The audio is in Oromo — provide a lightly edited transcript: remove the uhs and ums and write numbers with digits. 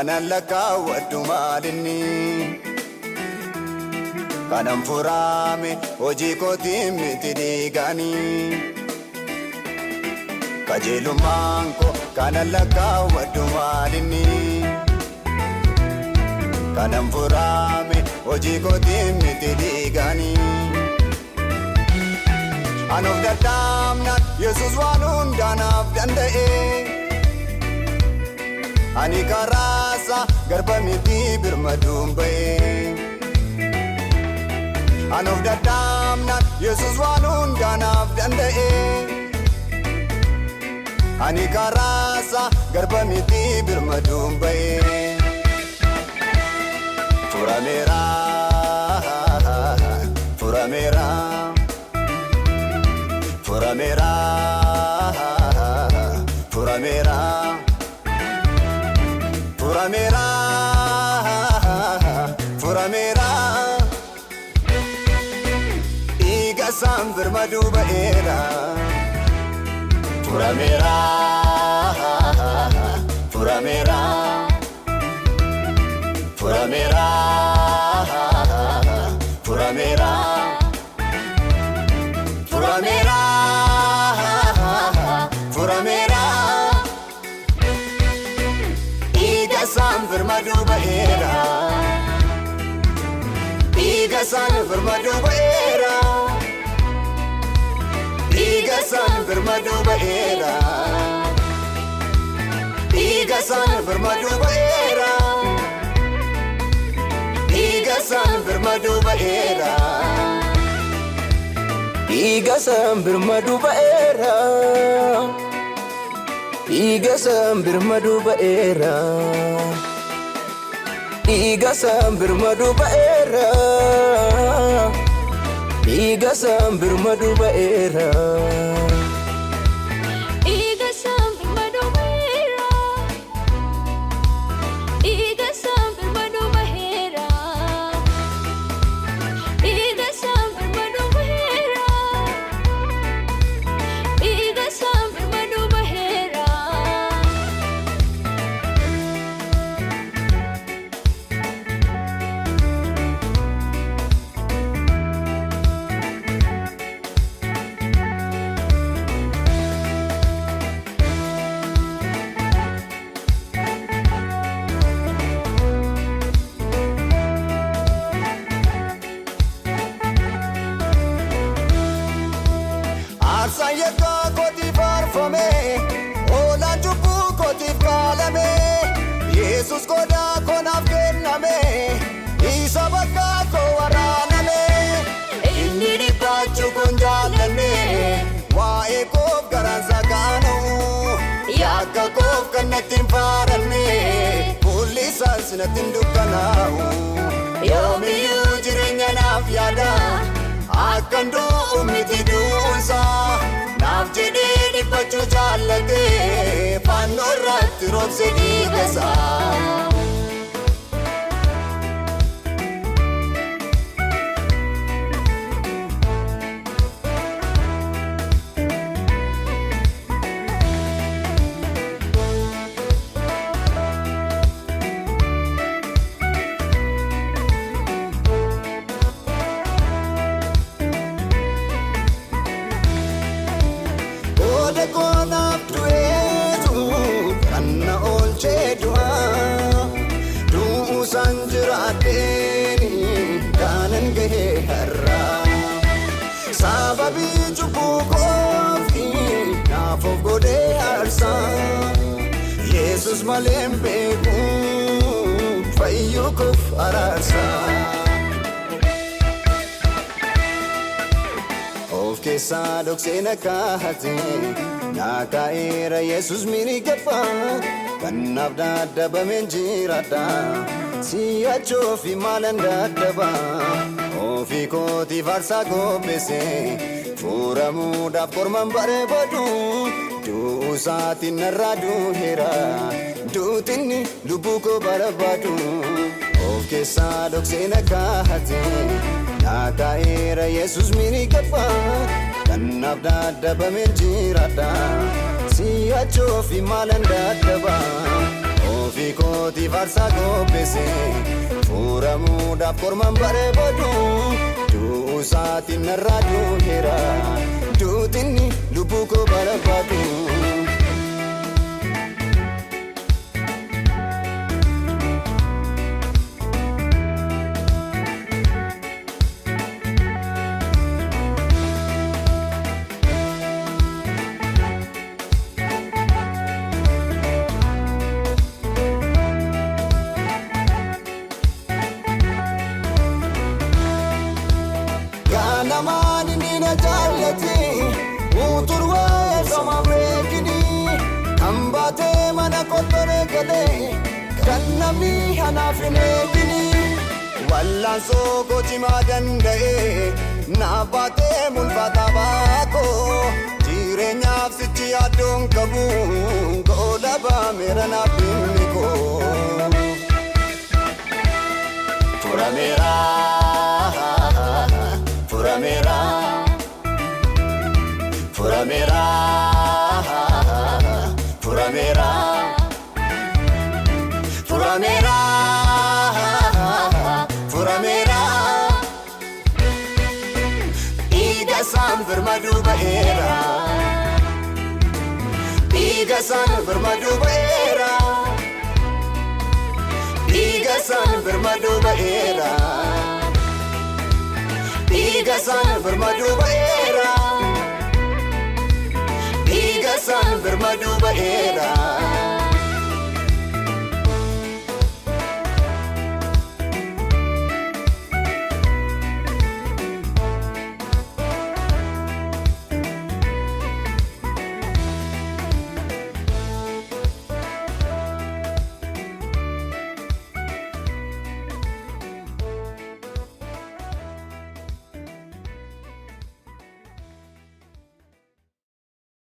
kanan lakkaawwadhu maalinni kanan furaame hojii kootiin miti dhiiganii kajeelummaan koo kanan lakkaawwadhu maalinni kanan furaame hojii kootiin miti dhiiganii Anof dadhaabnaan Yesuus waan hundaanaaf danda'e Ani karaasa garba miti birmaduun ba'e Anof dadhaabnaan Yesuus waan hundaanaaf danda'e Ani karaasa garba miti birmaduun ba'e Furameera Furameera Furameera Furameera Furameera Furameera Igasam birmadu ba'eera Furameera Furameera Furameera Furameera Furameera Furameera Igasam birmadu ba'eera Igasam birmadu ba'eera Igasam birmadu ba'eera Igasam birmadu ba'eera Igasam birmadu ba'eera Igasam birmadu ba'eera Igasam birmadu ba'eera Igasam birmadu ba'eera Igasam birmadu ba'eera Igasam birmadu ba'eera Igasam birmadu ba'eera Igasam birmadu ba'eera Igasam birmadu ba'eera Arsayeka kotiif arfame Oolaan cubbuu kotiif kaalame Yesus godaa konaaf kenname Isa bakka koo waraaname Inni dhiphachuu kun jaallanne Waa'ee koof garansa kaanu Yakka koof kan natti hin faaranne Fuulli isaas natti hin dukkanaa'u Yoomiyyuu jireenya naaf yaada Akkan du'u miti du'uunsa Naaf jedhee dhiphachuu jaallate Fannoo irratti roobse dhiigasaa Ode konaaf du'eetu kanna oolchee du'a Du'uusaan jiraadheeni kaanan gahee har'a Sababii cubbuu koofi naaf of godhee aarsa Yesus malee hin beeku fayyuu koof araarsa Of keessaa dhoksee na kaa'ate naa kaa'eera Yesus mirigaffa Kannaaf dadhabameen jiraadha si'achoofi maalan dadhaba Ofii kootiif aarsaa qopheesse furamuudhaaf kormaan bareebadu Du'uusaatiin narraa du'eera duutinni lubbuu koo barbaadu Of keessaa dhoksee na kaa'ate naa kaa'eera Yesus mirigaffa Kannaaf dadhabameen jiraadha si'achoofi maalan dadhaba ofii kooti farsa qopheesse fuuramuudhaaf kormaan bareedu du'uu isaatiin narraa du'eera duutinni lubbuu koo barbaadu. Namaan inni na jaallate uturwee sama beekini kan baatee mana kottoree galee kan namni anaaf hin eegini wallaansoo gochimaa danda'e na baatee mul'ata baakoo jireenyaaf sichi yaaddoon qabu goola baameera naaf dhimmi koo furameera. Furamera, furamera, furamera, furamera, furamera. Iga san vermadu bahera, iga san vermadu bahera, iga san vermadu bahera. Iga san vermadu bahera, iga san vermadu bahera.